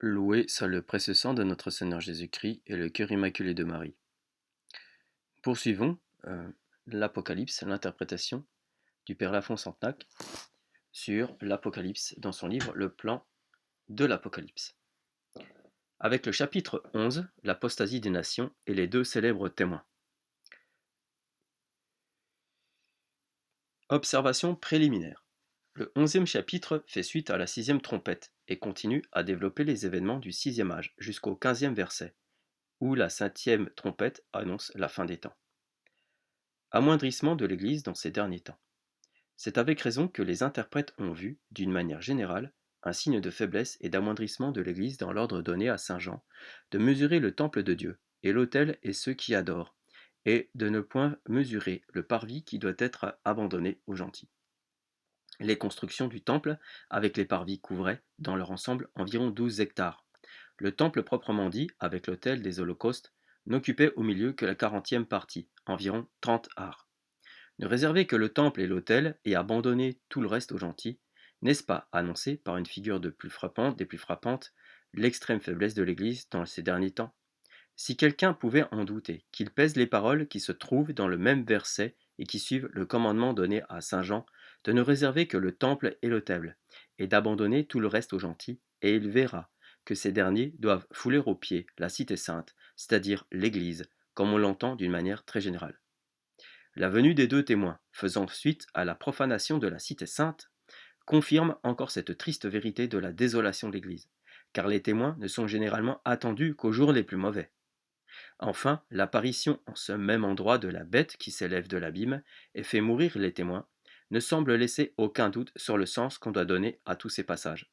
Loué soit le précieux sang de notre Seigneur Jésus-Christ et le cœur immaculé de Marie. Poursuivons l'Apocalypse, l'interprétation du Père Lafont Santenac sur l'Apocalypse dans son livre Le plan de l'Apocalypse. Avec le chapitre 11, l'apostasie des nations et les deux célèbres témoins. Observation préliminaire. Le 11e chapitre fait suite à la 6e trompette et continue à développer les événements du 6e âge jusqu'au 15e verset, où la 7e trompette annonce la fin des temps. Amoindrissement de l'Église dans ces derniers temps. C'est avec raison que les interprètes ont vu, d'une manière générale, un signe de faiblesse et d'amoindrissement de l'Église dans l'ordre donné à saint Jean, de mesurer le temple de Dieu, et l'autel et ceux qui adorent, et de ne point mesurer le parvis qui doit être abandonné aux gentils. Les constructions du temple, avec les parvis, couvraient, dans leur ensemble, environ 12 hectares. Le temple proprement dit, avec l'autel des holocaustes, n'occupait au milieu que la 40e partie, environ 30 arts. Ne réserver que le temple et l'autel et abandonner tout le reste aux gentils, n'est-ce pas annoncer, par une figure des plus frappantes, l'extrême faiblesse de l'Église dans ces derniers temps? Si quelqu'un pouvait en douter, qu'il pèse les paroles qui se trouvent dans le même verset et qui suivent le commandement donné à saint Jean de ne réserver que le temple et l'autel, et d'abandonner tout le reste aux gentils, et il verra que ces derniers doivent fouler aux pieds la cité sainte, c'est-à-dire l'Église, comme on l'entend d'une manière très générale. La venue des deux témoins, faisant suite à la profanation de la cité sainte, confirme encore cette triste vérité de la désolation de l'Église, car les témoins ne sont généralement attendus qu'aux jours les plus mauvais. Enfin, l'apparition en ce même endroit de la bête qui s'élève de l'abîme et fait mourir les témoins ne semble laisser aucun doute sur le sens qu'on doit donner à tous ces passages.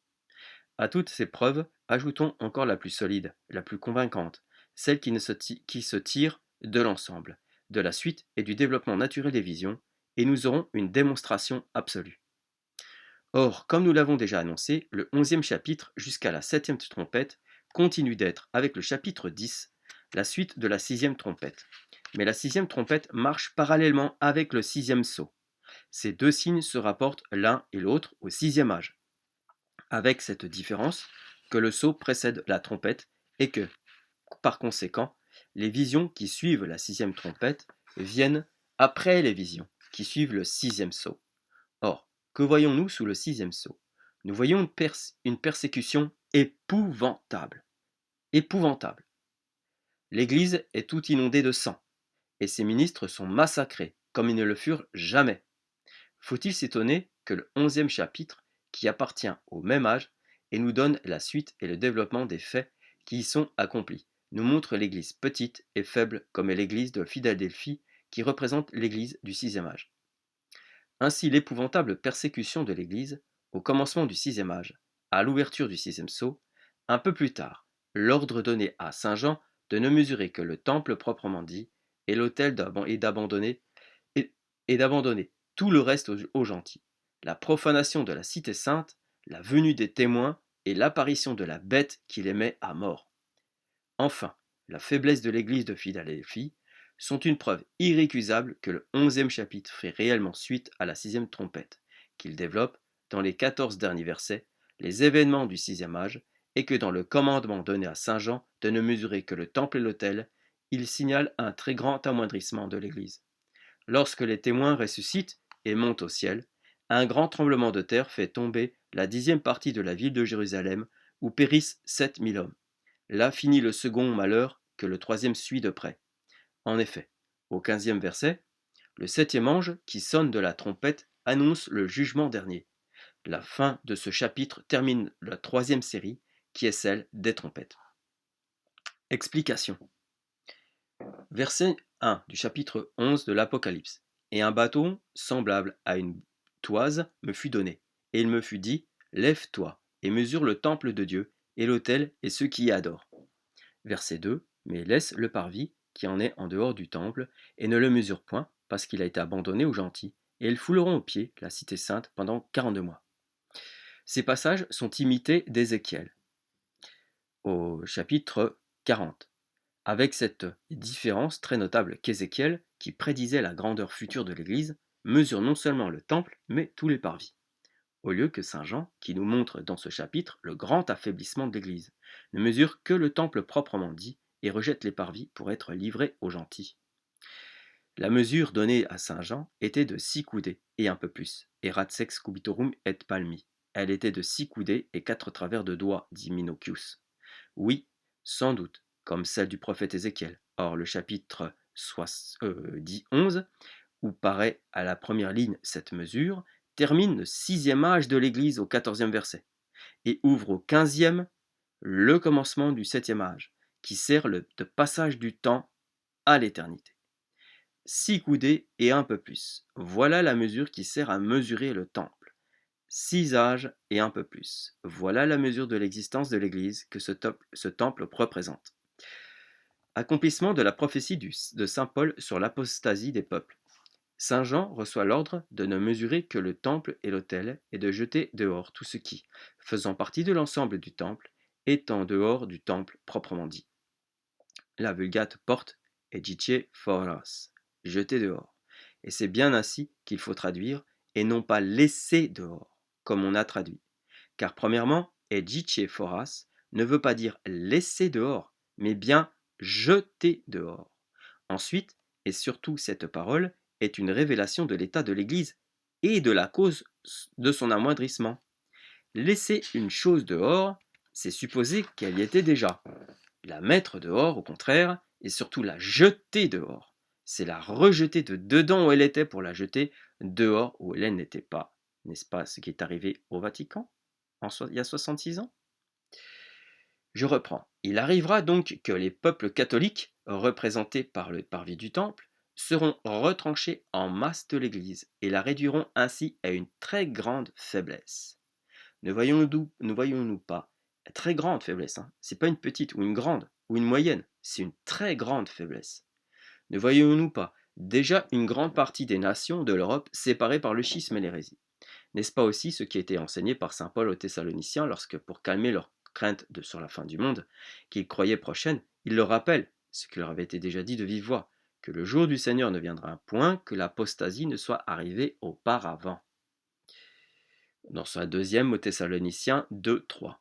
À toutes ces preuves, ajoutons encore la plus solide, la plus convaincante, celle qui se tire de l'ensemble, de la suite et du développement naturel des visions, et nous aurons une démonstration absolue. Or, comme nous l'avons déjà annoncé, le 11e chapitre jusqu'à la 7e trompette continue d'être, avec le chapitre 10, la suite de la 6e trompette. Mais la 6e trompette marche parallèlement avec le 6e sceau. Ces deux signes se rapportent l'un et l'autre au 6e âge, avec cette différence que le sceau précède la trompette et que, par conséquent, les visions qui suivent la 6e trompette viennent après les visions qui suivent le 6e sceau. Or, que voyons-nous sous le 6e sceau? Nous voyons une persécution épouvantable. Épouvantable. L'Église est toute inondée de sang, et ses ministres sont massacrés, comme ils ne le furent jamais. Faut-il s'étonner que le 11e chapitre, qui appartient au même âge, et nous donne la suite et le développement des faits qui y sont accomplis, nous montre l'Église petite et faible comme est l'Église de Philadelphie, qui représente l'Église du 6e âge. Ainsi l'épouvantable persécution de l'Église, au commencement du 6e âge, à l'ouverture du 6e sceau, un peu plus tard, l'ordre donné à saint Jean de ne mesurer que le temple proprement dit, et l'autel et d'abandonner tout le reste aux gentils, la profanation de la cité sainte, la venue des témoins et l'apparition de la bête qui les met à mort. Enfin, la faiblesse de l'église de Philadelphie sont une preuve irrécusable que le 11e chapitre fait réellement suite à la 6e trompette, qu'il développe, dans les 14 derniers versets, les événements du 6e âge, et que dans le commandement donné à saint Jean de ne mesurer que le temple et l'autel, il signale un très grand amoindrissement de l'église. Lorsque les témoins ressuscitent et montent au ciel, un grand tremblement de terre fait tomber la 10e partie de la ville de Jérusalem, où périssent 7000 hommes. Là finit le second malheur que le troisième suit de près. En effet, au 15e verset, le 7e ange qui sonne de la trompette annonce le jugement dernier. La fin de ce chapitre termine la 3e série, qui est celle des trompettes. Explication. Verset 1 du chapitre 11 de l'Apocalypse. Et un bâton semblable à une toise me fut donné, et il me fut dit, lève-toi et mesure le temple de Dieu et l'autel et ceux qui y adorent. Verset 2. Mais laisse le parvis qui en est en dehors du temple, et ne le mesure point, parce qu'il a été abandonné aux gentils, et ils fouleront aux pieds la cité sainte pendant 42 mois. Ces passages sont imités d'Ézéchiel, au chapitre 40, avec cette différence très notable qu'Ézéchiel, qui prédisait la grandeur future de l'Église, mesure non seulement le temple, mais tous les parvis. au lieu que Saint Jean, qui nous montre dans ce chapitre le grand affaiblissement de l'Église, ne mesure que le temple proprement dit et rejette les parvis pour être livré aux gentils. La mesure donnée à Saint Jean était de 6 coudées et un peu plus, erat sex cubitorum et palmi. Elle était de 6 coudées et 4 travers de doigts, dit Minocius. Oui, sans doute, comme celle du prophète Ézéchiel. Or, le chapitre dit 11, où paraît à la première ligne cette mesure, termine le 6e âge de l'Église au 14e verset, et ouvre au 15e le commencement du 7e âge, qui sert de passage du temps à l'éternité. 6 coudées et un peu plus. Voilà la mesure qui sert à mesurer le temple. 6 âges et un peu plus. Voilà la mesure de l'existence de l'Église que ce temple représente. Accomplissement de la prophétie de saint Paul sur l'apostasie des peuples. Saint Jean reçoit l'ordre de ne mesurer que le temple et l'autel et de jeter dehors tout ce qui, faisant partie de l'ensemble du temple, est en dehors du temple proprement dit. La Vulgate porte Edice foras, jeter dehors. Et c'est bien ainsi qu'il faut traduire, et non pas laisser dehors, comme on a traduit. Car premièrement, Edice foras ne veut pas dire laisser dehors, mais bien jeter dehors. Ensuite, et surtout cette parole, est une révélation de l'état de l'Église et de la cause de son amoindrissement. Laisser une chose dehors, c'est supposer qu'elle y était déjà. La mettre dehors, au contraire, et surtout la jeter dehors, c'est la rejeter de dedans où elle était pour la jeter dehors où elle n'était pas. N'est-ce pas ce qui est arrivé au Vatican il y a 66 ans? Je reprends. Il arrivera donc que les peuples catholiques, représentés par le parvis du temple, seront retranchés en masse de l'Église et la réduiront ainsi à une très grande faiblesse. Ne voyons-nous pas très grande faiblesse, hein. C'est pas une petite ou une grande ou une moyenne, c'est une très grande faiblesse. Ne voyons-nous pas déjà une grande partie des nations de l'Europe séparées par le schisme et l'hérésie? N'est-ce pas aussi ce qui a été enseigné par saint Paul aux Thessaloniciens lorsque, pour calmer leur crainte sur la fin du monde, qu'ils croyaient prochaine, il leur rappelle, ce qui leur avait été déjà dit de vive voix, que le jour du Seigneur ne viendra point que l'apostasie ne soit arrivée auparavant. Dans sa deuxième aux Thessaloniciens 2:3.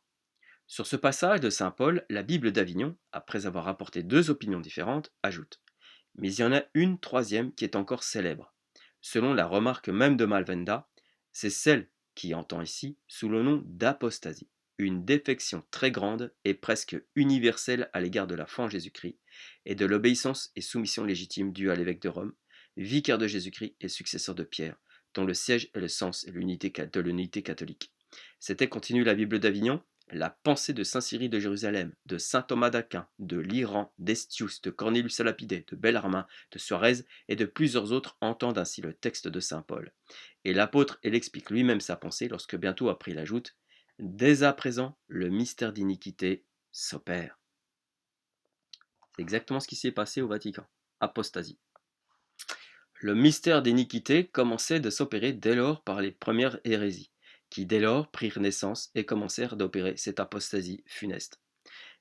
Sur ce passage de saint Paul, la Bible d'Avignon, après avoir apporté 2 opinions différentes, ajoute: mais il y en a une troisième qui est encore célèbre. Selon la remarque même de Malvenda, c'est celle qui entend ici sous le nom d'apostasie, une défection très grande et presque universelle à l'égard de la foi en Jésus-Christ et de l'obéissance et soumission légitime due à l'évêque de Rome, vicaire de Jésus-Christ et successeur de Pierre, dont le siège est le sens et l'unité de l'unité catholique. C'était, continue la Bible d'Avignon, la pensée de saint Cyril de Jérusalem, de saint Thomas d'Aquin, de Lyran, d'Estius, de Cornelius à Lapide, de Bellarmin, de Suarez et de plusieurs autres entendent ainsi le texte de saint Paul. Et l'apôtre explique lui-même sa pensée lorsque bientôt après il ajoute: dès à présent, le mystère d'iniquité s'opère. C'est exactement ce qui s'est passé au Vatican. Apostasie. Le mystère d'iniquité commençait de s'opérer dès lors par les premières hérésies, qui dès lors prirent naissance et commencèrent d'opérer cette apostasie funeste.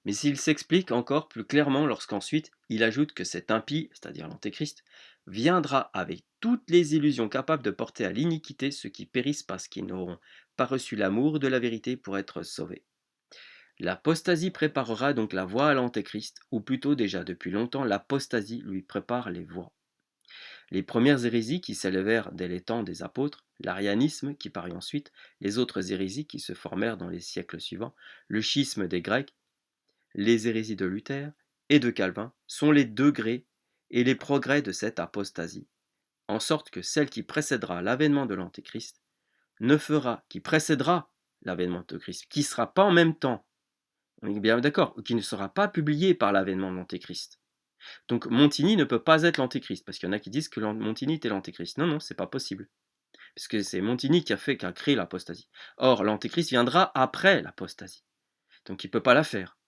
Mais il s'explique encore plus clairement lorsqu'ensuite il ajoute que cet impie, c'est-à-dire l'Antéchrist, viendra avec toutes les illusions capables de porter à l'iniquité ceux qui périssent parce qu'ils n'auront pas reçu l'amour de la vérité pour être sauvés. L'apostasie préparera donc la voie à l'Antéchrist, ou plutôt déjà depuis longtemps l'apostasie lui prépare les voies. Les premières hérésies qui s'élevèrent dès les temps des apôtres, l'arianisme qui parut ensuite, les autres hérésies qui se formèrent dans les siècles suivants, le schisme des Grecs, les hérésies de Luther et de Calvin sont les degrés et les progrès de cette apostasie, en sorte que celle qui précédera l'avènement de l'Antéchrist ne fera, qui précédera l'avènement de Christ, qui ne sera pas en même temps, on est bien d'accord, ou qui ne sera pas publié par l'avènement de l'Antéchrist. Donc Montigny ne peut pas être l'Antéchrist, parce qu'il y en a qui disent que Montigny était l'Antéchrist. Non, c'est pas possible. Parce que c'est Montigny qui a créé l'apostasie. Or, l'Antéchrist viendra après l'apostasie. Donc il ne peut pas la faire.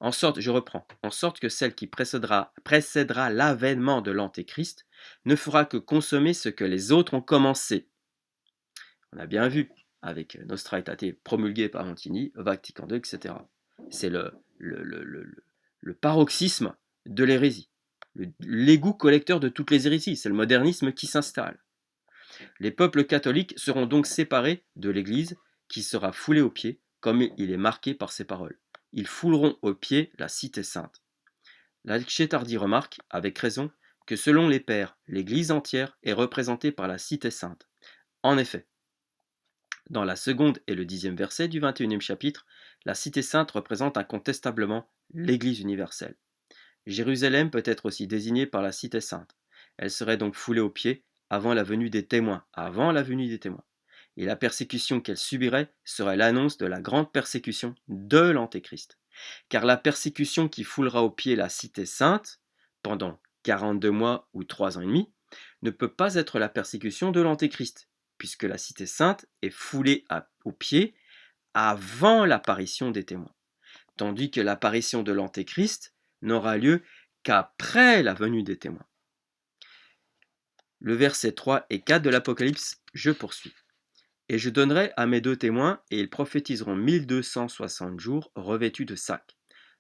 En sorte que celle qui précédera l'avènement de l'Antéchrist ne fera que consommer ce que les autres ont commencé. On a bien vu avec Nostra Aetate promulguée par Montigny, Vatican II, etc. C'est le paroxysme de l'hérésie, l'égout collecteur de toutes les hérésies, c'est le modernisme qui s'installe. Les peuples catholiques seront donc séparés de l'Église, qui sera foulée aux pieds, comme il est marqué par ces paroles. Ils fouleront aux pieds la cité sainte. L'Alchétardi remarque, avec raison, que selon les pères, l'Église entière est représentée par la cité sainte. En effet, dans la seconde et le 10e verset du 21e chapitre, la cité sainte représente incontestablement l'Église universelle. Jérusalem peut être aussi désignée par la cité sainte. Elle serait donc foulée aux pieds avant la venue des témoins, Et la persécution qu'elle subirait serait l'annonce de la grande persécution de l'Antéchrist. Car la persécution qui foulera aux pieds la cité sainte, pendant 42 mois ou 3 ans et demi, ne peut pas être la persécution de l'Antéchrist, puisque la cité sainte est foulée aux pieds avant l'apparition des témoins, tandis que l'apparition de l'Antéchrist n'aura lieu qu'après la venue des témoins. Le verset 3 et 4 de l'Apocalypse, je poursuis. Et je donnerai à mes 2 témoins, et ils prophétiseront 1260 jours revêtus de sacs.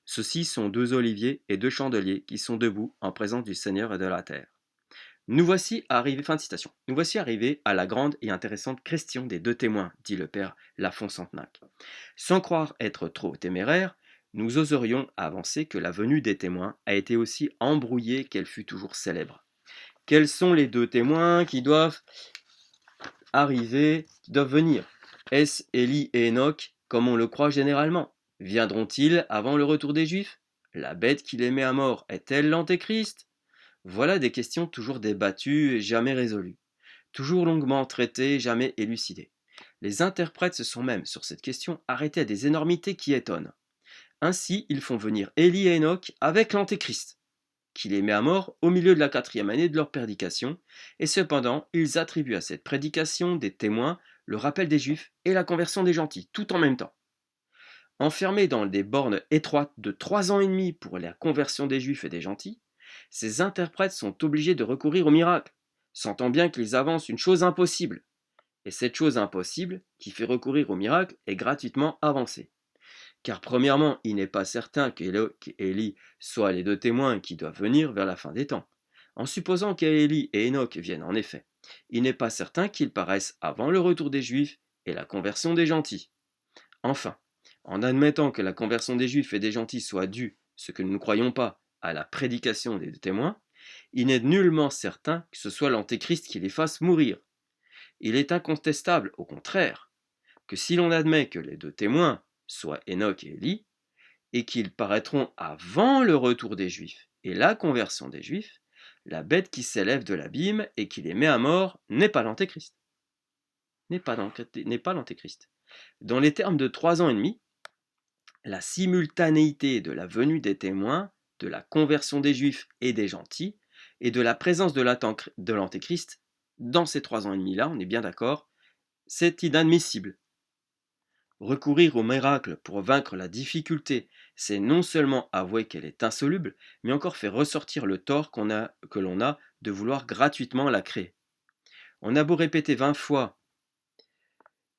Ceux-ci sont 2 oliviers et 2 chandeliers qui sont debout en présence du Seigneur et de la terre. Nous voici arrivés, fin de citation. Nous voici arrivés à la grande et intéressante question des 2 témoins, dit le père Lafont-Santenac. Sans croire être trop téméraire, nous oserions avancer que la venue des témoins a été aussi embrouillée qu'elle fut toujours célèbre. Quels sont les 2 témoins qui doivent venir? Est-ce Élie et Enoch, comme on le croit généralement? Viendront-ils avant le retour des Juifs? La bête qui les met à mort est-elle l'Antéchrist? Voilà des questions toujours débattues et jamais résolues, toujours longuement traitées, jamais élucidées. Les interprètes se sont même, sur cette question, arrêtés à des énormités qui étonnent. Ainsi, ils font venir Élie et Enoch avec l'Antéchrist, qui les met à mort au milieu de la 4e année de leur prédication, et cependant, ils attribuent à cette prédication des témoins le rappel des Juifs et la conversion des gentils, tout en même temps. Enfermés dans des bornes étroites de 3 ans et demi pour la conversion des Juifs et des gentils, ces interprètes sont obligés de recourir au miracle, sentant bien qu'ils avancent une chose impossible. Et cette chose impossible, qui fait recourir au miracle, est gratuitement avancée. Car premièrement, il n'est pas certain qu'Élie soient les 2 témoins qui doivent venir vers la fin des temps. En supposant qu'Élie et Enoch viennent en effet, il n'est pas certain qu'ils paraissent avant le retour des Juifs et la conversion des gentils. Enfin, en admettant que la conversion des Juifs et des gentils soit due, ce que nous ne croyons pas, à la prédication des 2 témoins, il n'est nullement certain que ce soit l'Antéchrist qui les fasse mourir. Il est incontestable, au contraire, que si l'on admet que les 2 témoins soient Enoch et Élie, et qu'ils paraîtront avant le retour des Juifs et la conversion des Juifs, la bête qui s'élève de l'abîme et qui les met à mort n'est pas l'Antéchrist. N'est pas l'Antéchrist. Dans les termes de 3 ans et demi, la simultanéité de la venue des témoins, de la conversion des Juifs et des gentils, et de la présence de l'Antéchrist, dans ces 3 ans et demi-là, on est bien d'accord, c'est inadmissible. Recourir au miracle pour vaincre la difficulté, c'est non seulement avouer qu'elle est insoluble, mais encore faire ressortir le tort que l'on a de vouloir gratuitement la créer. On a beau répéter 20 fois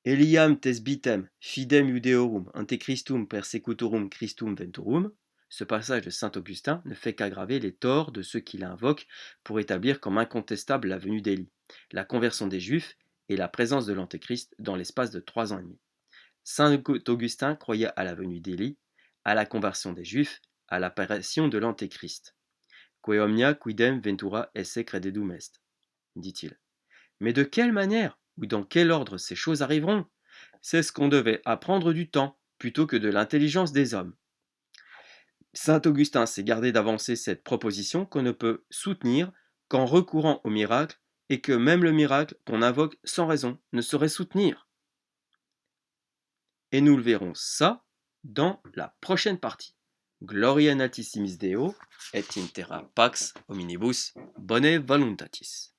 Eliam tesbitem, fidem judeorum, ante Christum persecutorum Christum ventorum, ce passage de saint Augustin ne fait qu'aggraver les torts de ceux qui l'invoquent pour établir comme incontestable la venue d'Élie, la conversion des Juifs et la présence de l'Antéchrist dans l'espace de 3 ans et demi. Saint Augustin croyait à la venue d'Élie, à la conversion des Juifs, à l'apparition de l'Antéchrist. Que omnia quidem ventura esse crededum est, dit-il. Mais de quelle manière ou dans quel ordre ces choses arriveront? C'est ce qu'on devait apprendre du temps, plutôt que de l'intelligence des hommes. Saint Augustin s'est gardé d'avancer cette proposition qu'on ne peut soutenir qu'en recourant au miracle, et que même le miracle qu'on invoque sans raison ne saurait soutenir. Et nous le verrons ça dans la prochaine partie. Gloria in altissimis Deo, et in terra pax hominibus bone voluntatis.